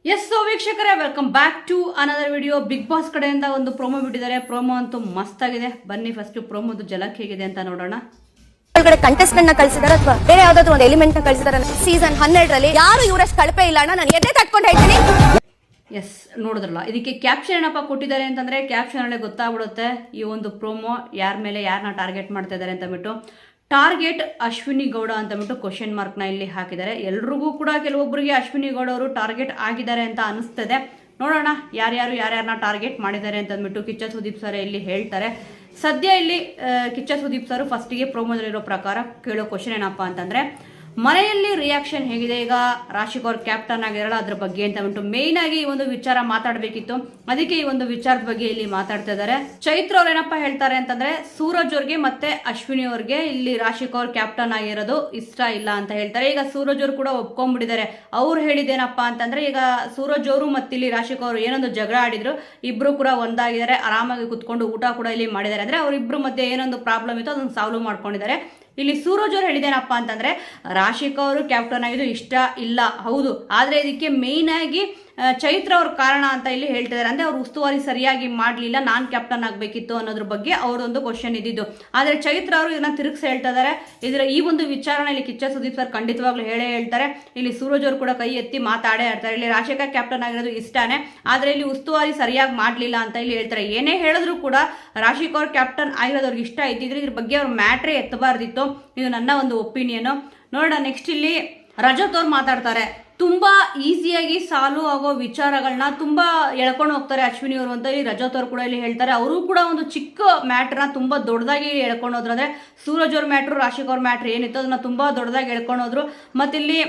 S so ವೀಕ್ಷಕರೇ, welcome back to another video. Bigg Boss ಕಡೆಯಿಂದ ಒಂದು ಪ್ರೋಮೋ ಬಿಟ್ಟಿದ್ದಾರೆ. ಪ್ರೋಮೋ ಅಂತೂ ಮಸ್ತ್ ಆಗಿದೆ. ಬನ್ನಿ ಫಸ್ಟ್ ಪ್ರೋಮೋದು ಜಲಕ್ ಹೇಗಿದೆ ಅಂತ ನೋಡೋಣ. ಒಳಗಡೆ ಕಂಟೆಸ್ಟೆಂಟ್ ನ ಕಳಿಸಿದಾರೆ ಅಥವಾ ಬೇರೆ ಯಾವ್ದಾದ್ರು ಒಂದು ಎಲಿಮೆಂಟ್ ನ ಕಳಿಸಿದಾರೆ. ಸೀಸನ್ 12ರಲ್ಲಿ ಯಾರು ಇವರಷ್ಟು ಕಳಪೆ ಇಲ್ಲ ಅಣ್ಣ, ನಾನು ಎದೆ ತಟ್ಕೊಂಡು ಹೇಳ್ತೀನಿ. ಎಸ್, ನೋಡಿದ್ರಲ್ಲ, ಇದಕ್ಕೆ ಕ್ಯಾಪ್ಷನ್ ಏನಪ್ಪ ಕೊಟ್ಟಿದ್ದಾರೆ ಅಂತಂದ್ರೆ ಕ್ಯಾಪ್ಷನ್ ಅಲ್ಲೇ ಗೊತ್ತಾಗ್ಬಿಡುತ್ತೆ ಈ ಒಂದು ಪ್ರೋಮೋ ಯಾರ ಮೇಲೆ ಯಾರನ್ನ ಟಾರ್ಗೆಟ್ ಮಾಡ್ತಾ ಇದ್ದಾರೆ ಅಂತ ಬಿಟ್ಟು. ಟಾರ್ಗೆಟ್ ಅಶ್ವಿನಿ ಗೌಡ ಅಂತ ಬಿಟ್ಟು ಕ್ವಶನ್ ಮಾರ್ಕ್ನ ಇಲ್ಲಿ ಹಾಕಿದ್ದಾರೆ. ಎಲ್ರಿಗೂ ಕೂಡ ಕೆಲವೊಬ್ಬರಿಗೆ ಅಶ್ವಿನಿ ಗೌಡ ಅವರು ಟಾರ್ಗೆಟ್ ಆಗಿದ್ದಾರೆ ಅಂತ ಅನಿಸ್ತದೆ. ನೋಡೋಣ ಯಾರ್ಯಾರನ್ನ ಟಾರ್ಗೆಟ್ ಮಾಡಿದ್ದಾರೆ ಅಂತ ಅಂದ್ಬಿಟ್ಟು ಕಿಚ್ಚ ಸುದೀಪ್ ಸರ್ ಇಲ್ಲಿ ಹೇಳ್ತಾರೆ. ಸದ್ಯ ಇಲ್ಲಿ ಕಿಚ್ಚ ಸುದೀಪ್ ಸರ್ ಫಸ್ಟಿಗೆ ಪ್ರೋಮೋದಲ್ಲಿರೋ ಪ್ರಕಾರ ಕೇಳೋ ಕ್ವಶನ್ ಏನಪ್ಪ ಅಂತಂದ್ರೆ, ಮನೆಯಲ್ಲಿ ರಿಯಾಕ್ಷನ್ ಹೇಗಿದೆ ಈಗ ರಾಶಿಕ್ ಅವ್ರ ಕ್ಯಾಪ್ಟನ್ ಆಗಿರಲ್ಲ ಅದ್ರ ಬಗ್ಗೆ ಅಂತ ಅಂದ್ಬಿಟ್ಟು ಮೇಯ್ನ್ ಆಗಿ ಈ ಒಂದು ವಿಚಾರ ಮಾತಾಡಬೇಕಿತ್ತು. ಅದಕ್ಕೆ ಈ ಒಂದು ವಿಚಾರದ ಬಗ್ಗೆ ಇಲ್ಲಿ ಮಾತಾಡ್ತಾ ಇದ್ದಾರೆ. ಚೈತ್ರ ಅವ್ರು ಏನಪ್ಪಾ ಹೇಳ್ತಾರೆ ಅಂತಂದ್ರೆ, ಸೂರಜ್ ಅವ್ರಿಗೆ ಮತ್ತೆ ಅಶ್ವಿನಿ ಅವ್ರಿಗೆ ಇಲ್ಲಿ ರಾಶಿಕ್ ಅವ್ರ ಕ್ಯಾಪ್ಟನ್ ಆಗಿರೋದು ಇಷ್ಟ ಇಲ್ಲ ಅಂತ ಹೇಳ್ತಾರೆ. ಈಗ ಸೂರಜ್ ಅವರು ಕೂಡ ಒಪ್ಕೊಂಡ್ಬಿಟ್ಟಿದ್ದಾರೆ. ಅವ್ರು ಹೇಳಿದೇನಪ್ಪಾ ಅಂತಂದ್ರೆ, ಈಗ ಸೂರಜ್ ಅವರು ಮತ್ತೆ ಇಲ್ಲಿ ರಾಶಿಕ್ ಅವರು ಏನೊಂದು ಜಗಳ ಆಡಿದ್ರು, ಇಬ್ರು ಕೂಡ ಒಂದಾಗಿದ್ದಾರೆ, ಆರಾಮಾಗಿ ಕುತ್ಕೊಂಡು ಊಟ ಕೂಡ ಇಲ್ಲಿ ಮಾಡಿದ್ದಾರೆ. ಅಂದ್ರೆ ಅವ್ರಿಬ್ರು ಮಧ್ಯೆ ಏನೊಂದು ಪ್ರಾಬ್ಲಮ್ ಇತ್ತು ಅದನ್ನ ಸಾಲ್ವ್ ಮಾಡ್ಕೊಂಡಿದ್ದಾರೆ. ಇಲ್ಲಿ ಸೂರಜ್ ಅವರು ಹೇಳಿದೇನಪ್ಪ ಅಂತಂದ್ರೆ, ರಾಶಿಕ್ ಅವರು ಕ್ಯಾಪ್ಟನ್ ಆಗಿದ್ದು ಇಷ್ಟ ಇಲ್ಲ, ಹೌದು, ಆದ್ರೆ ಇದಕ್ಕೆ ಮೇಯ್ನ್ ಆಗಿ ಚೈತ್ರ ಅವ್ರ ಕಾರಣ ಅಂತ ಇಲ್ಲಿ ಹೇಳ್ತಿದ್ದಾರೆ. ಅಂದ್ರೆ ಅವ್ರು ಉಸ್ತುವಾರಿ ಸರಿಯಾಗಿ ಮಾಡ್ಲಿಲ್ಲ, ನಾನ್ ಕ್ಯಾಪ್ಟನ್ ಆಗ್ಬೇಕಿತ್ತು ಅನ್ನೋದ್ರ ಬಗ್ಗೆ ಅವ್ರದೊಂದು ಕ್ವಶನ್ ಇದ್ದಿದ್ದು. ಆದ್ರೆ ಚೈತ್ರ ಅವರು ಇದನ್ನ ತಿರುಗಿಸಿ ಹೇಳ್ತಾ ಇದ್ದಾರೆ. ಇದರ ಈ ಒಂದು ವಿಚಾರನ ಇಲ್ಲಿ ಕಿಚ್ಚ ಸುದೀಪ್ ಸರ್ ಖಂಡಿತವಾಗ್ಲೂ ಹೇಳ್ತಾರೆ. ಇಲ್ಲಿ ಸೂರಜ್ ಅವರು ಕೂಡ ಕೈ ಎತ್ತಿ ಮಾತಾಡೇ ಇರ್ತಾರೆ. ಇಲ್ಲಿ ರಾಶಿಕ ಕ್ಯಾಪ್ಟನ್ ಆಗಿರೋದು ಇಷ್ಟನೇ, ಆದ್ರೆ ಇಲ್ಲಿ ಉಸ್ತುವಾರಿ ಸರಿಯಾಗಿ ಮಾಡ್ಲಿಲ್ಲ ಅಂತ ಇಲ್ಲಿ ಹೇಳ್ತಾರೆ. ಏನೇ ಹೇಳಿದ್ರು ಕೂಡ ರಾಶಿಕ್ ಅವ್ರ ಕ್ಯಾಪ್ಟನ್ ಆಗಿರೋದವ್ರಿಗೆ ಇಷ್ಟ ಇದ್ದಿದ್ರೆ ಇದ್ರ ಬಗ್ಗೆ ಅವ್ರ ಮ್ಯಾಟ್ರೇ ಎತ್ತಬಾರ್ದಿತ್ತು. ಇದು ನನ್ನ ಒಂದು ಒಪಿನಿಯನ್. ನೋಡೋಣ ನೆಕ್ಸ್ಟ್ ಇಲ್ಲಿ ರಜತ್ ಅವ್ರು ಮಾತಾಡ್ತಾರೆ. ತುಂಬಾ ಈಸಿಯಾಗಿ ಸಾಲ್ವ್ ಆಗೋ ವಿಚಾರಗಳನ್ನ ತುಂಬಾ ಎಳ್ಕೊಂಡು ಹೋಗ್ತಾರೆ ಅಶ್ವಿನಿ ಅವರು ಅಂತ ಇಲ್ಲಿ ರಜತ್ ಅವರು ಕೂಡ ಇಲ್ಲಿ ಹೇಳ್ತಾರೆ. ಅವರು ಕೂಡ ಒಂದು ಚಿಕ್ಕ ಮ್ಯಾಟ್ರನ್ನ ತುಂಬಾ ದೊಡ್ಡದಾಗಿ ಎಳ್ಕೊಂಡು ಹೋದ್ರು. ಅಂದ್ರೆ ಸೂರಜ್ ಅವ್ರ ಮ್ಯಾಟ್ರು ರಾಶಿಕ್ ಅವ್ರ ಮ್ಯಾಟ್ರ್ ಏನಿತ್ತು ಅದನ್ನ ತುಂಬಾ ದೊಡ್ಡದಾಗಿ ಎಳ್ಕೊಂಡು ಹೋದ್ರು. ಮತ್ತೆ ಇಲ್ಲಿ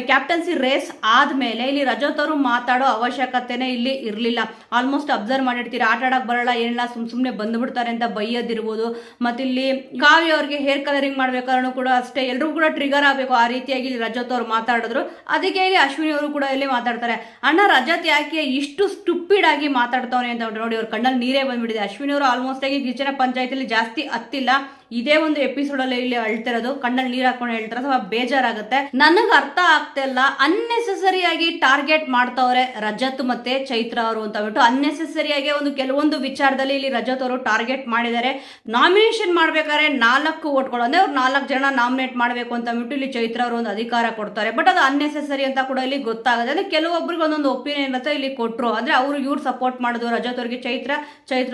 ಕ್ಯಾಪ್ಟನ್ಸಿ ರೇಸ್ ಆದ್ಮೇಲೆ ಇಲ್ಲಿ ರಜತ್ ಅವರು ಮಾತಾಡೋ ಅವಶ್ಯಕತೆನೇ ಇಲ್ಲಿ ಇರಲಿಲ್ಲ. ಆಲ್ಮೋಸ್ಟ್ ಅಬ್ಸರ್ವ್ ಮಾಡಿರ್ತೀರಿ, ಆಟ ಆಡಕ್ ಬರಲ್ಲ ಏನಿಲ್ಲ, ಸುಮ್ನೆ ಬಂದ್ಬಿಡ್ತಾರೆ ಅಂತ ಬೈಯೋದಿರ್ಬೋದು. ಮತ್ತೆ ಇಲ್ಲಿ ಕಾವ್ಯ ಅವ್ರಿಗೆ ಹೇರ್ ಕಲರಿಂಗ್ ಮಾಡ್ಬೇಕಾದ್ರೂ ಕೂಡ ಅಷ್ಟೇ, ಎಲ್ರೂ ಕೂಡ ಟ್ರಿಗರ್ ಆಗ್ಬೇಕು ಆ ರೀತಿಯಾಗಿ ಇಲ್ಲಿ ರಜತ್ ಅವ್ರು ಮಾತಾಡಿದ್ರು. ಅದಕ್ಕೆ ಇಲ್ಲಿ ಅಶ್ವಿನಿ ಅವರು ಕೂಡ ಇಲ್ಲಿ ಮಾತಾಡ್ತಾರೆ, ಅಣ್ಣ ರಜತ್ ಯಾಕೆ ಇಷ್ಟು ಸ್ಟುಪಿಡ್ ಆಗಿ ಮಾತಾಡ್ತಾವನೆ ಅಂತ ನೋಡಿ ಅವ್ರ ಕಣ್ಣಲ್ಲಿ ನೀರೇ ಬಂದ್ಬಿಟ್ಟಿದೆ. ಅಶ್ವಿನಿ ಅವರು ಆಲ್ಮೋಸ್ಟ್ ಆಗಿ ಕಿಚನ ಪಂಚಾಯತಿಲಿ ಜಾಸ್ತಿ ಹತ್ತಿಲ್ಲ, ಇದೇ ಒಂದು ಎಪಿಸೋಡ್ ಅಲ್ಲಿ ಇಲ್ಲಿ ಅಳ್ತಿರೋದು, ಕಣ್ಣಲ್ಲಿ ನೀರ್ ಹಾಕೊಂಡು ಹೇಳ್ತಾರೆ, ಸ್ವಲ್ಪ ಬೇಜಾರಾಗುತ್ತೆ. ನನಗೆ ಅರ್ಥ ಆಗ್ತಾ ಇಲ್ಲ, ಅನ್ನೆಸೆಸರಿ ಆಗಿ ಟಾರ್ಗೆಟ್ ಮಾಡ್ತಾವ್ರೆ ರಜತ್ ಮತ್ತೆ ಚೈತ್ರ ಅವರು ಅಂತ ಬಿಟ್ಟು. ಅನ್ನೆಸೆಸರಿ ಆಗಿ ಒಂದು ಕೆಲವೊಂದು ವಿಚಾರದಲ್ಲಿ ಇಲ್ಲಿ ರಜತ್ ಅವರು ಟಾರ್ಗೆಟ್ ಮಾಡಿದ್ದಾರೆ. ನಾಮಿನೇಷನ್ ಮಾಡ್ಬೇಕಾದ್ರೆ 4 ಓಟ್ಗಳು ಅಂದ್ರೆ ಅವ್ರು 4 ಜನ ನಾಮಿನೇಟ್ ಮಾಡಬೇಕು ಅಂತ ಬಿಟ್ಟು ಇಲ್ಲಿ ಚೈತ್ರ ಅವರು ಒಂದು ಅಧಿಕಾರ ಕೊಡ್ತಾರೆ. ಬಟ್ ಅದು ಅನ್ನೆಸೆಸರಿ ಅಂತ ಕೂಡ ಇಲ್ಲಿ ಗೊತ್ತಾಗುತ್ತೆ. ಅಂದ್ರೆ ಕೆಲವೊಬ್ಬರಿಗೆ ಒಂದೊಂದು ಒಪಿನಿಯನ್ ಇರುತ್ತೆ ಇಲ್ಲಿ ಕೊಟ್ಟರು. ಅಂದ್ರೆ ಅವರು ಇವ್ರು ಸಪೋರ್ಟ್ ಮಾಡೋದು ರಜತ್ ಅವ್ರಿಗೆ ಚೈತ್ರ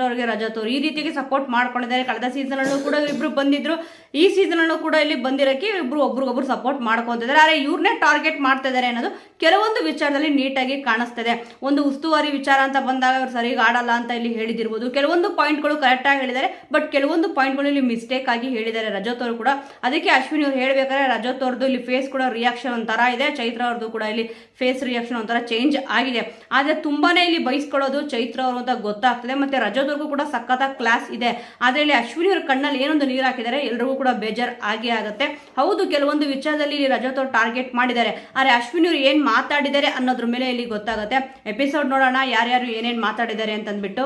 ಅವ್ರಿಗೆ ರಜತ್ ಅವರು ಈ ರೀತಿಗೆ ಸಪೋರ್ಟ್ ಮಾಡ್ಕೊಂಡಿದ್ದಾರೆ. ಕಳೆದ ಸೀಸನ್ ಅಲ್ಲೂ ಕೂಡ ಇಬ್ರು ಬಂದಿದ್ರು, ಈ ಸೀಸನ್ ಅಲ್ಲೂ ಕೂಡ ಇಲ್ಲಿ ಬಂದಿರಕ್ಕೆ ಇಬ್ರು ಒಬ್ರಿಗೊಬ್ರು ಸಪೋರ್ಟ್ ಮಾಡ್ಕೊಂತಿದ್ದಾರೆ. ಆದ್ರೆ ಇವ್ರನ್ನೇ ಟಾರ್ಗೆಟ್ ಮಾಡ್ತಾ ಇದ್ದಾರೆ ಅನ್ನೋದು ಕೆಲವೊಂದು ವಿಚಾರದಲ್ಲಿ ನೀಟಾಗಿ ಕಾಣಿಸ್ತದೆ. ಒಂದು ಉಸ್ತುವಾರಿ ವಿಚಾರ ಅಂತ ಬಂದಾಗ ಅವ್ರು ಸರಿಯಾಗಿ ಆಡಲ್ಲ ಅಂತ ಇಲ್ಲಿ ಹೇಳಿದಿರ್ಬೋದು. ಕೆಲವೊಂದು ಪಾಯಿಂಟ್ಗಳು ಕರೆಕ್ಟ್ ಆಗಿ ಹೇಳಿದ್ದಾರೆ, ಬಟ್ ಕೆಲವೊಂದು ಪಾಯಿಂಟ್ಗಳು ಇಲ್ಲಿ ಮಿಸ್ಟೇಕ್ ಆಗಿ ಹೇಳಿದ್ದಾರೆ ರಜತ್ ಅವರು ಕೂಡ. ಅದಕ್ಕೆ ಅಶ್ವಿನಿ ಅವ್ರು ಹೇಳ್ಬೇಕಾದ್ರೆ ರಜತ್ ಅವ್ರದ್ದು ಇಲ್ಲಿ ಫೇಸ್ ಕೂಡ ರಿಯಾಕ್ಷನ್ ಒಂಥರ ಇದೆ, ಚೈತ್ರ ಅವ್ರದ್ದು ಕೂಡ ಇಲ್ಲಿ ಫೇಸ್ ರಿಯಾಕ್ಷನ್ ಒಂಥರ ಚೇಂಜ್ ಆಗಿದೆ. ಆದ್ರೆ ತುಂಬಾನೇ ಇಲ್ಲಿ ಬಯಸ್ಕೊಳ್ಳೋದು ಚೈತ್ರ ಅವರು ಅಂತ ಗೊತ್ತಾಗ್ತದೆ. ಮತ್ತೆ ರಜತ್ ಅವ್ರಿಗೂ ಕೂಡ ಸಖತ್ತಾಗಿ ಕ್ಲಾಸ್ ಇದೆ. ಆದ್ರೆ ಇಲ್ಲಿ ಅಶ್ವಿನಿ ಅವ್ರ ಕಣ್ಣಲ್ಲಿ ಏನೊಂದು ನೀರು ಹಾಕಿದ್ದಾರೆ, ಎಲ್ರಿಗೂ ಕೂಡ ಬೇಜಾರ್ ಆಗೇ ಆಗುತ್ತೆ. ಹೌದು, ಕೆಲವೊಂದು ವಿಚಾರದಲ್ಲಿ ಇಲ್ಲಿ ರಜತ್ ಅವ್ರು ಟಾರ್ಗೆಟ್ ಮಾಡಿದ್ದಾರೆ, ಆದ್ರೆ ಅಶ್ವಿನಿ ಅವ್ರು ಏನ್ ಮಾತಾಡಿದ್ದಾರೆ ಅನ್ನೋದ್ರ ಮೇಲೆ ಇಲ್ಲಿ ಗೊತ್ತಾಗುತ್ತೆ. ಎಪಿಸೋಡ್ ನೋಡೋಣ ಯಾರ್ಯಾರು ಏನೇನ್ ಮಾತಾಡಿದ್ದಾರೆ ಅಂತಂದ್ಬಿಟ್ಟು.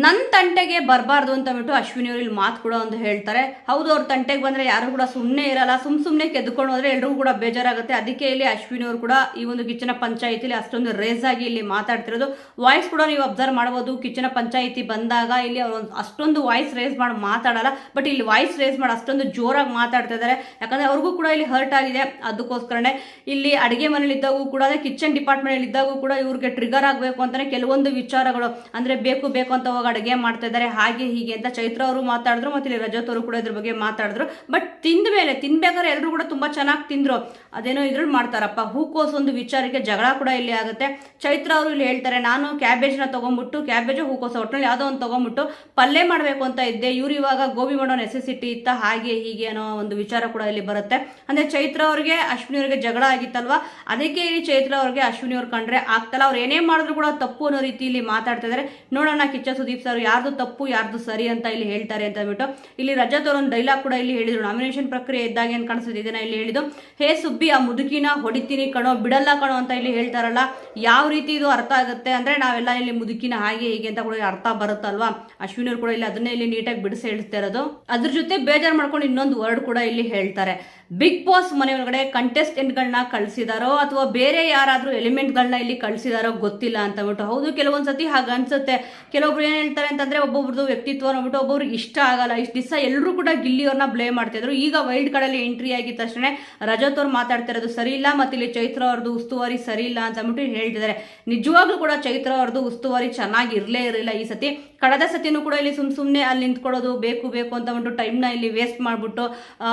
ನನ್ನ ತಂಟೆಗೆ ಬರಬಾರ್ದು ಅಂತ ಬಿಟ್ಟು ಅಶ್ವಿನಿ ಅವರು ಇಲ್ಲಿ ಮಾತು ಕೂಡ ಒಂದು ಹೇಳ್ತಾರೆ. ಹೌದು, ಅವ್ರ ತಂಟೆಗೆ ಬಂದ್ರೆ ಯಾರು ಕೂಡ ಸುಮ್ಮನೆ ಇರಲ್ಲ, ಸುಮ್ಮನೆ ಕೆದ್ದುಕೊಂಡು ಹೋದ್ರೆ ಎಲ್ರಿಗೂ ಕೂಡ ಬೇಜಾರಾಗುತ್ತೆ. ಅದಕ್ಕೆ ಇಲ್ಲಿ ಅಶ್ವಿನಿ ಅವರು ಕೂಡ ಈ ಒಂದು ಕಿಚನ ಪಂಚಾಯಿತಿಲಿ ಅಷ್ಟೊಂದು ರೇಸ್ ಆಗಿ ಇಲ್ಲಿ ಮಾತಾಡ್ತಿರೋದು. ವಾಯ್ಸ್ ಕೂಡ ನೀವು ಅಬ್ಸರ್ವ್ ಮಾಡಬಹುದು. ಕಿಚನ ಪಂಚಾಯಿತಿ ಬಂದಾಗ ಇಲ್ಲಿ ಅವರು ಅಷ್ಟೊಂದು ವಾಯ್ಸ್ ರೇಸ್ ಮಾಡಿ ಮಾತಾಡಲ್ಲ, ಬಟ್ ಇಲ್ಲಿ ವಾಯ್ಸ್ ರೇಸ್ ಮಾಡಿ ಅಷ್ಟೊಂದು ಜೋರಾಗಿ ಮಾತಾಡ್ತಾ ಇದ್ದಾರೆ. ಯಾಕಂದ್ರೆ ಅವ್ರಿಗೂ ಕೂಡ ಇಲ್ಲಿ ಹರ್ಟ್ ಆಗಿದೆ. ಅದಕ್ಕೋಸ್ಕರನೇ ಇಲ್ಲಿ ಅಡಿಗೆ ಮನೇಲಿ ಇದ್ದಾಗೂ ಕೂಡ, ಕಿಚನ್ ಡಿಪಾರ್ಟ್ಮೆಂಟ್ ಇದ್ದಾಗೂ ಕೂಡ ಇವ್ರಿಗೆ ಟ್ರಿಗರ್ ಆಗಬೇಕು ಅಂತಾನೆ ಕೆಲವೊಂದು ವಿಚಾರಗಳು ಅಂದ್ರೆ ಬೇಕು ಅಂತ ಅಡುಗೆ ಮಾಡ್ತಾ ಇದ್ದಾರೆ, ಹಾಗೆ ಹೀಗೆ ಅಂತ ಚೈತ್ರ ಅವರು ಮಾತಾಡಿದ್ರು. ಮತ್ತೆ ಇಲ್ಲಿ ರಜತ್ ಅವರು ಕೂಡ ಇದ್ರ ಬಗ್ಗೆ ಮಾತಾಡಿದ್ರು. ಬಟ್ ತಿನ್ಬೇಕಾದ್ರೆ ಎಲ್ಲರೂ ಕೂಡ ತುಂಬಾ ಚೆನ್ನಾಗಿ ತಿಂದ್ರು. ಅದೇನೋ ಇದ್ರಲ್ಲಿ ಮಾಡ್ತಾರಪ್ಪ, ಹೂಕೋಸ್ ಒಂದು ವಿಚಾರಕ್ಕೆ ಜಗಳ ಕೂಡ ಇಲ್ಲಿ ಆಗುತ್ತೆ. ಚೈತ್ರ ಅವರು ಇಲ್ಲಿ ಹೇಳ್ತಾರೆ, ನಾನು ಕ್ಯಾಬೇಜ್ನ ತಗೊಂಡ್ಬಿಟ್ಟು ಕ್ಯಾಬೇಜ್ ಹೂಕೋಸ್ ಒಟ್ಟಿನಲ್ಲಿ ಯಾವುದೋ ಒಂದು ತಗೊಂಡ್ಬಿಟ್ಟು ಪಲ್ಯ ಮಾಡಬೇಕು ಅಂತ ಇದ್ದೆ, ಇವ್ರು ಇವಾಗ ಗೋಬಿ ಮಾಡೋ ನೆಸೆಸಿಟಿ ಇತ್ತ, ಹಾಗೆ ಹೀಗೆ ಅನ್ನೋ ಒಂದು ವಿಚಾರ ಕೂಡ ಇಲ್ಲಿ ಬರುತ್ತೆ. ಅಂದ್ರೆ ಚೈತ್ರ ಅವ್ರಿಗೆ ಅಶ್ವಿನಿ ಅವ್ರಿಗೆ ಜಗಳ ಆಗಿತ್ತಲ್ವಾ, ಅದಕ್ಕೆ ಇಲ್ಲಿ ಚೈತ್ರ ಅವ್ರಿಗೆ ಅಶ್ವಿನಿ ಅವ್ರು ಕಂಡ್ರೆ ಆಗ್ತಲ್ಲ, ಅವ್ರು ಏನೇ ಮಾಡಿದ್ರು ಕೂಡ ತಪ್ಪು ಅನ್ನೋ ರೀತಿ ಇಲ್ಲಿ ಮಾತಾಡ್ತಾ ಇದ್ದಾರೆ. ನೋಡೋಣ ಕಿಚ್ಚ ಸುದೀಪ್ ಸುದೀಪ್ ಸರ್ ಯಾರ್ದು ತಪ್ಪು ಯಾರ್ದು ಸರಿ ಅಂತ ಇಲ್ಲಿ ಹೇಳ್ತಾರೆ ಅಂತ ಅಂದ್ಬಿಟ್ಟು ಇಲ್ಲಿ ರಜತ್ ಅವರು ಒಂದು ಡೈಲಾಗ್ ಕೂಡ ಇಲ್ಲಿ ಹೇಳಿದ್ರು. ನಾಮಿನೇಷನ್ ಪ್ರಕ್ರಿಯೆ ಇದ್ದಾಗ ಏನು ಕಾಣಿಸುತ್ತೆ ಇದನ್ನ ಇಲ್ಲಿ ಹೇಳಿದ್ದು, ಹೇ ಸುಬ್ಬಿ ಆ ಮುದುಕಿನ ಹೊಡಿತೀನಿ ಕಣೋ ಬಿಡಲ್ಲ ಕಣೋ ಅಂತ ಇಲ್ಲಿ ಹೇಳ್ತಾರಲ್ಲ, ಯಾವ ರೀತಿ ಇದು ಅರ್ಥ ಆಗುತ್ತೆ ಅಂದ್ರೆ ನಾವೆಲ್ಲ ಇಲ್ಲಿ ಮುದುಕಿನ ಹಾಗೆ ಹೀಗೆ ಅಂತ ಕೂಡ ಅರ್ಥ ಬರುತ್ತಲ್ವಾ. ಅಶ್ವಿನಿ ಅವರು ಕೂಡ ಇಲ್ಲಿ ಅದನ್ನೇ ಇಲ್ಲಿ ನೀಟಾಗಿ ಬಿಡಿಸಿ ಹೇಳ್ತಾ ಇರೋದು. ಅದ್ರ ಜೊತೆ ಬೇಜಾರು ಮಾಡ್ಕೊಂಡು ಇನ್ನೊಂದು ವರ್ಡ್ ಕೂಡ ಇಲ್ಲಿ ಹೇಳ್ತಾರೆ, ಬಿಗ್ ಬಾಸ್ ಮನೆ ಒಳಗಡೆ ಕಂಟೆಸ್ಟೆಂಟ್ಗಳನ್ನ ಕಳಿಸಿದಾರೋ ಅಥವಾ ಬೇರೆ ಯಾರಾದ್ರೂ ಎಲಿಮೆಂಟ್ಗಳನ್ನ ಇಲ್ಲಿ ಕಳಿಸಿದಾರೋ ಗೊತ್ತಿಲ್ಲ ಅಂತ ಅಂದ್ಬಿಟ್ಟು. ಹೌದು, ಕೆಲವೊಂದ್ಸತಿ ಹಾಗೆ ಅನ್ಸುತ್ತೆ. ಕೆಲವೊಬ್ರು ಏನ್ ಹೇಳ್ತಾರೆ ಅಂತಂದ್ರೆ ಒಬ್ಬೊಬ್ರದ್ದು ವ್ಯಕ್ತಿತ್ವ ನೋಡ್ಬಿಟ್ಟು ಒಬ್ಬೊಬ್ರಿಗೆ ಇಷ್ಟ ಆಗಲ್ಲ. ಇಷ್ಟು ದಿವಸ ಎಲ್ಲರೂ ಕೂಡ ಗಿಲ್ಲಿಯವ್ರನ್ನ ಬ್ಲೇಮ್ ಮಾಡ್ತಿದ್ರು. ಈಗ ವೈಲ್ಡ್ ಕಾರ್ಡ್ ಅಲ್ಲಿ ಎಂಟ್ರಿ ಆಗಿದ ತಕ್ಷಣ ರಜತ್ ಅವ್ರು ಮಾತಾಡ್ತಿರೋದು ಸರಿ ಇಲ್ಲ, ಮತ್ತೆ ಇಲ್ಲಿ ಚೈತ್ರ ಅವ್ರದ್ದು ಉಸ್ತುವಾರಿ ಸರಿ ಇಲ್ಲ ಅಂತ ಅಂದ್ಬಿಟ್ಟು ಹೇಳ್ತಿದ್ದಾರೆ. ನಿಜವಾಗ್ಲೂ ಕೂಡ ಚೈತ್ರ ಅವ್ರದ್ದು ಉಸ್ತುವಾರಿ ಚೆನ್ನಾಗಿ ಇರಲಿಲ್ಲ ಈ ಸತಿ. ಕಳೆದ ಸತಿನೂ ಕೂಡ ಇಲ್ಲಿ ಸುಮ್ಮನೆ ಅಲ್ಲಿ ನಿಂತ್ಕೊಳ್ಳೋದು ಬೇಕು ಅಂತ ಅಂದ್ಬಿಟ್ಟು ಟೈಮ್ನ ಇಲ್ಲಿ ವೇಸ್ಟ್ ಮಾಡ್ಬಿಟ್ಟು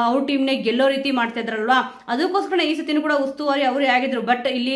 ಅವ್ರ ಟೀಮ್ನೇ ಗೆಲ್ಲೋ ರೀತಿ ಮಾಡ್ತಾ ಇದ್ರಲ್ವಾ, ಅದಕ್ಕೋಸ್ಕರ ಈ ಸತಿನೂ ಕೂಡ ಉಸ್ತುವಾರಿ ಅವರೇ ಆಗಿದ್ರು. ಬಟ್ ಇಲ್ಲಿ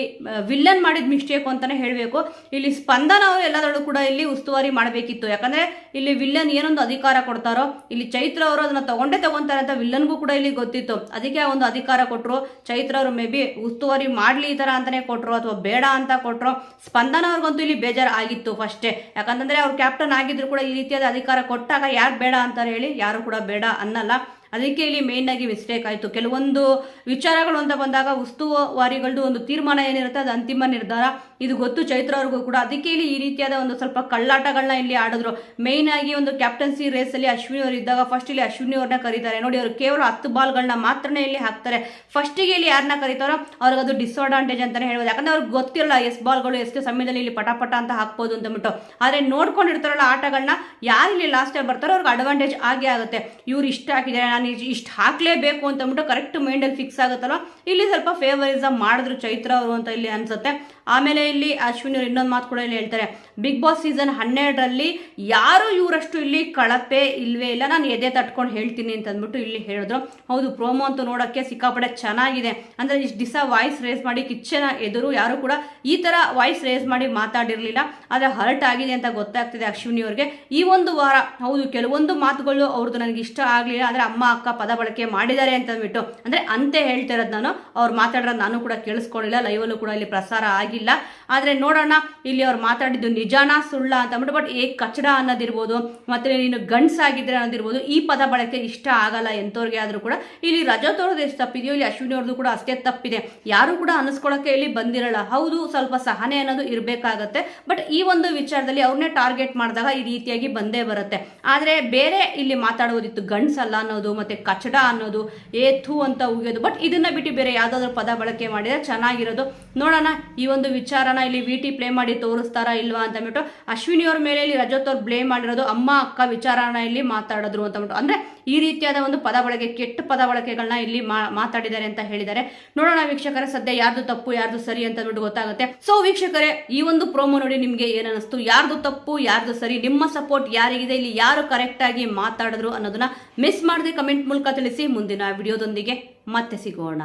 ವಿಲ್ಲನ್ ಮಾಡಿದ ಮಿಸ್ಟೇಕ್ ಅಂತಾನೆ ಹೇಳಬೇಕು. ಇಲ್ಲಿ ಸ್ಪಂದನ ಅವರು ಎಲ್ಲದರಲ್ಲೂ ಕೂಡ ಇಲ್ಲಿ ಉಸ್ತುವಾರಿ ಮಾಡಬೇಕಿತ್ತು. ಯಾಕಂದ್ರೆ ಇಲ್ಲಿ ವಿಲ್ಲನ್ ಏನೊಂದು ಅಧಿಕಾರ ಕೊಡ್ತಾರೋ ಇಲ್ಲಿ ಚೈತ್ರ ಅವರು ಅದನ್ನ ತಗೊಂತಾರೆ ಅಂತ ವಿಲ್ಲನ್ಗೂ ಕೂಡ ಇಲ್ಲಿ ಗೊತ್ತಿತ್ತು. ಅದಕ್ಕೆ ಒಂದು ಅಧಿಕಾರ ಕೊಟ್ಟರು. ಚೈತ್ರ ಅವರು ಮೇ ಬಿ ಉಸ್ತುವಾರಿ ಮಾಡ್ಲಿ ಈ ತರ ಅಂತಾನೆ ಕೊಟ್ರು ಅಥವಾ ಬೇಡ ಅಂತ ಕೊಟ್ರು. ಸ್ಪಂದನ ಅವ್ರಿಗಂತೂ ಇಲ್ಲಿ ಬೇಜಾರು ಆಗಿತ್ತು ಫಸ್ಟೇ. ಯಾಕಂತಂದ್ರೆ ಅವ್ರು ಕ್ಯಾಪ್ಟನ್ ಆಗಿದ್ರು ಕೂಡ ಈ ರೀತಿಯಾದ ಅಧಿಕಾರ ಕೊಟ್ಟಾಗ ಯಾರು ಬೇಡ ಅಂತಾರೆ ಹೇಳಿ, ಯಾರು ಕೂಡ ಬೇಡ ಅನ್ನಲ್ಲ. ಅದಕ್ಕೆ ಇಲ್ಲಿ ಮೇನ್ ಆಗಿ ಮಿಸ್ಟೇಕ್ ಆಯಿತು. ಕೆಲವೊಂದು ವಿಚಾರಗಳು ಅಂತ ಬಂದಾಗ ಉಸ್ತುವಾರಿಗಳದ್ದು ಒಂದು ತೀರ್ಮಾನ ಏನಿರುತ್ತೆ ಅದು ಅಂತಿಮ ನಿರ್ಧಾರ. ಇದು ಗೊತ್ತು ಚೈತ್ರ ಅವ್ರಿಗೂ ಕೂಡ. ಅದಕ್ಕೆ ಇಲ್ಲಿ ಈ ರೀತಿಯಾದ ಒಂದು ಸ್ವಲ್ಪ ಕಳ್ಳಾಟಗಳನ್ನ ಇಲ್ಲಿ ಆಡಿದ್ರು. ಮೇಯ್ನ್ ಆಗಿ ಒಂದು ಕ್ಯಾಪ್ಟನ್ಸಿ ರೇಸಲ್ಲಿ ಅಶ್ವಿನಿ ಅವರು ಇದ್ದಾಗ ಫಸ್ಟ್ ಇಲ್ಲಿ ಅಶ್ವಿನಿ ಅವ್ರನ್ನ ಕರೀತಾರೆ ನೋಡಿ. ಅವರು ಕೇವಲ 10 ಬಾಲ್ಗಳನ್ನ ಮಾತ್ರನೇ ಇಲ್ಲಿ ಹಾಕ್ತಾರೆ. ಫಸ್ಟಿಗೆ ಇಲ್ಲಿ ಯಾರನ್ನ ಕರೀತಾರೋ ಅವ್ರಿಗೆ ಅದು ಡಿಸ್ಅಡ್ವಾಂಟೇಜ್ ಅಂತಾನೆ ಹೇಳ್ಬೋದು. ಯಾಕಂದ್ರೆ ಅವ್ರಿಗೆ ಗೊತ್ತಿರಲ್ಲ ಎಷ್ಟು ಬಾಲ್ಗಳು ಎಷ್ಟು ಸಮಯದಲ್ಲಿ ಇಲ್ಲಿ ಪಟ ಅಂತ ಹಾಕ್ಬೋದು ಅಂತಂದ್ಬಿಟ್ಟು. ಆದರೆ ನೋಡ್ಕೊಂಡಿರ್ತಾರಲ್ಲ ಆಟಗಳನ್ನ, ಯಾರು ಇಲ್ಲಿ ಲಾಸ್ಟ್ ಬರ್ತಾರೋ ಅವ್ರಿಗೆ ಅಡ್ವಾಂಟೇಜ್ ಆಗೇ ಆಗುತ್ತೆ. ಇವ್ರು ಇಷ್ಟ ಹಾಕಿದ್ದಾರೆ, ನಾನು ಇಷ್ಟು ಹಾಕ್ಲೇಬೇಕು ಅಂತಂದ್ಬಿಟ್ಟು ಕರೆಕ್ಟ್ ಮೈಂಡಲ್ಲಿ ಫಿಕ್ಸ್ ಆಗುತ್ತಲ್ಲ, ಇಲ್ಲಿ ಸ್ವಲ್ಪ ಫೇವರಿಸಮ್ ಮಾಡಿದ್ರು ಚೈತ್ರ ಅವರು ಅಂತ ಇಲ್ಲಿ ಅನ್ಸುತ್ತೆ. ಆಮೇಲೆ ಇಲ್ಲಿ ಅಶ್ವಿನಿ ಅವರು ಇನ್ನೊಂದು ಮಾತು ಕೂಡ ಇಲ್ಲಿ ಹೇಳ್ತಾರೆ, ಬಿಗ್ ಬಾಸ್ ಸೀಸನ್ 12ರಲ್ಲಿ ಯಾರು ಇವರಷ್ಟು ಇಲ್ಲಿ ಕಳಪೆ ಇಲ್ವೇ ಇಲ್ಲ, ನಾನು ಎದೆ ತಟ್ಕೊಂಡು ಹೇಳ್ತೀನಿ ಅಂತ ಅಂದ್ಬಿಟ್ಟು ಇಲ್ಲಿ ಹೇಳಿದ್ರು. ಹೌದು, ಪ್ರೋಮೋ ಅಂತೂ ನೋಡೋಕ್ಕೆ ಸಿಕ್ಕಾಪಟ್ಟೆ ಚೆನ್ನಾಗಿದೆ. ಅಂದರೆ ಇಷ್ಟು ದಿವಸ ವಾಯ್ಸ್ ರೇಸ್ ಮಾಡಿ ಕಿಚ್ಚನ ಎದುರು ಯಾರು ಕೂಡ ಈ ಥರ ವಾಯ್ಸ್ ರೇಸ್ ಮಾಡಿ ಮಾತಾಡಿರಲಿಲ್ಲ. ಆದರೆ ಹರ್ಟ್ ಆಗಿದೆ ಅಂತ ಗೊತ್ತಾಗ್ತಿದೆ ಅಶ್ವಿನಿ ಅವ್ರಿಗೆ ಈ ಒಂದು ವಾರ. ಹೌದು, ಕೆಲವೊಂದು ಮಾತುಗಳು ಅವ್ರದ್ದು ನನಗೆ ಇಷ್ಟ ಆಗಲಿಲ್ಲ, ಆದರೆ ಅಮ್ಮ ಅಕ್ಕ ಪದ ಬಳಕೆ ಮಾಡಿದ್ದಾರೆ ಅಂತ ಅಂದ್ಬಿಟ್ಟು ಅಂದರೆ ಅಂತೆ ಹೇಳ್ತಿರೋದು ನಾನು. ಅವ್ರು ಮಾತಾಡೋದು ನಾನು ಕೂಡ ಕೇಳಿಸ್ಕೊಳ್ಳಿಲ್ಲ, ಲೈವಲ್ಲೂ ಕೂಡ ಇಲ್ಲಿ ಪ್ರಸಾರ ಆಗಿಲ್ಲ. ಆದರೆ ನೋಡೋಣ ಇಲ್ಲಿ ಅವ್ರು ಮಾತಾಡಿದ್ದು ನಿಜಾನಾ ಸುಳ್ಳ ಅಂತ ಅಂದ್ಬಿಟ್ಟು. ಬಟ್ ಕಚಡ ಅನ್ನೋದಿರ್ಬೋದು, ಮತ್ತೆ ನೀನು ಗಂಡ್ಸಾಗಿದ್ರೆ ಅನ್ನೋದಿರ್ಬೋದು, ಈ ಪದ ಬಳಕೆ ಇಷ್ಟ ಆಗಲ್ಲ ಎಂಥವ್ರಿಗೆ ಆದರೂ ಕೂಡ. ಇಲ್ಲಿ ರಜತ್ ಅವ್ರದ್ದು ಎಷ್ಟು ತಪ್ಪಿದೆಯೋ ಇಲ್ಲಿ ಅಶ್ವಿನಿ ಅವ್ರದ್ದು ಕೂಡ ಅಷ್ಟೇ ತಪ್ಪಿದೆ. ಯಾರು ಕೂಡ ಅನಿಸ್ಕೊಳ್ಳೋಕೆ ಇಲ್ಲಿ ಬಂದಿರಲ್ಲ. ಹೌದು, ಸ್ವಲ್ಪ ಸಹನೆ ಅನ್ನೋದು ಇರಬೇಕಾಗತ್ತೆ. ಬಟ್ ಈ ಒಂದು ವಿಚಾರದಲ್ಲಿ ಅವ್ರನ್ನೇ ಟಾರ್ಗೆಟ್ ಮಾಡಿದಾಗ ಈ ರೀತಿಯಾಗಿ ಬಂದೇ ಬರುತ್ತೆ. ಆದರೆ ಬೇರೆ ಇಲ್ಲಿ ಮಾತಾಡೋದಿತ್ತು, ಗಂಡ್ಸಲ್ಲ ಅನ್ನೋದು ಮತ್ತೆ ಕಚಡ ಅನ್ನೋದು, ಥೂ ಅಂತ ಉಗಿಯೋದು. ಬಟ್ ಇದನ್ನ ಬಿಟ್ಟು ಬೇರೆ ಯಾವುದಾದ್ರೂ ಪದ ಬಳಕೆ ಮಾಡಿದ್ರೆ ಚೆನ್ನಾಗಿರೋದು. ನೋಡೋಣ ಈ ಒಂದು ವಿಚಾರನ ಇಲ್ಲಿ VT ಪ್ಲೇ ಮಾಡಿ ತೋರಿಸ್ತಾರಾ ಇಲ್ವಾ ಅಂತ ಅಂದ್ಬಿಟ್ಟು. ಅಶ್ವಿನಿ ಅವ್ರ ಮೇಲೆ ಇಲ್ಲಿ ರಜತ್ ಅವ್ರು ಬ್ಲೇಮ್ ಮಾಡಿರೋದು ಅಮ್ಮ ಅಕ್ಕ ವಿಚಾರನ ಇಲ್ಲಿ ಮಾತಾಡಿದ್ರು ಅಂತ ಅಂದ್ಬಿಟ್ಟು. ಅಂದ್ರೆ ಈ ರೀತಿಯಾದ ಒಂದು ಪದ ಬಳಕೆ, ಕೆಟ್ಟ ಪದ ಬಳಕೆಗಳನ್ನ ಇಲ್ಲಿ ಮಾತಾಡಿದ್ದಾರೆ ಅಂತ ಹೇಳಿದ್ದಾರೆ. ನೋಡೋಣ ವೀಕ್ಷಕರೇ, ಸದ್ಯ ಯಾರ್ದು ತಪ್ಪು ಯಾರ್ದು ಸರಿ ಅಂತ ಅಂದ್ಬಿಟ್ಟು ಗೊತ್ತಾಗುತ್ತೆ. ಸೊ ವೀಕ್ಷಕರೇ, ಈ ಒಂದು ಪ್ರೋಮೋ ನೋಡಿ ನಿಮ್ಗೆ ಏನನ್ನಿಸ್ತು? ಯಾರ್ದು ತಪ್ಪು ಯಾರ್ದು ಸರಿ? ನಿಮ್ಮ ಸಪೋರ್ಟ್ ಯಾರಿಗಿದೆ? ಇಲ್ಲಿ ಯಾರು ಕರೆಕ್ಟ್ ಆಗಿ ಮಾತಾಡಿದ್ರು ಅನ್ನೋದನ್ನ ಮಿಸ್ ಮಾಡದೆ ಕಮೆಂಟ್ ಮೂಲಕ ತಿಳಿಸಿ. ಮುಂದಿನ ವಿಡಿಯೋದೊಂದಿಗೆ ಮತ್ತೆ ಸಿಗೋಣ.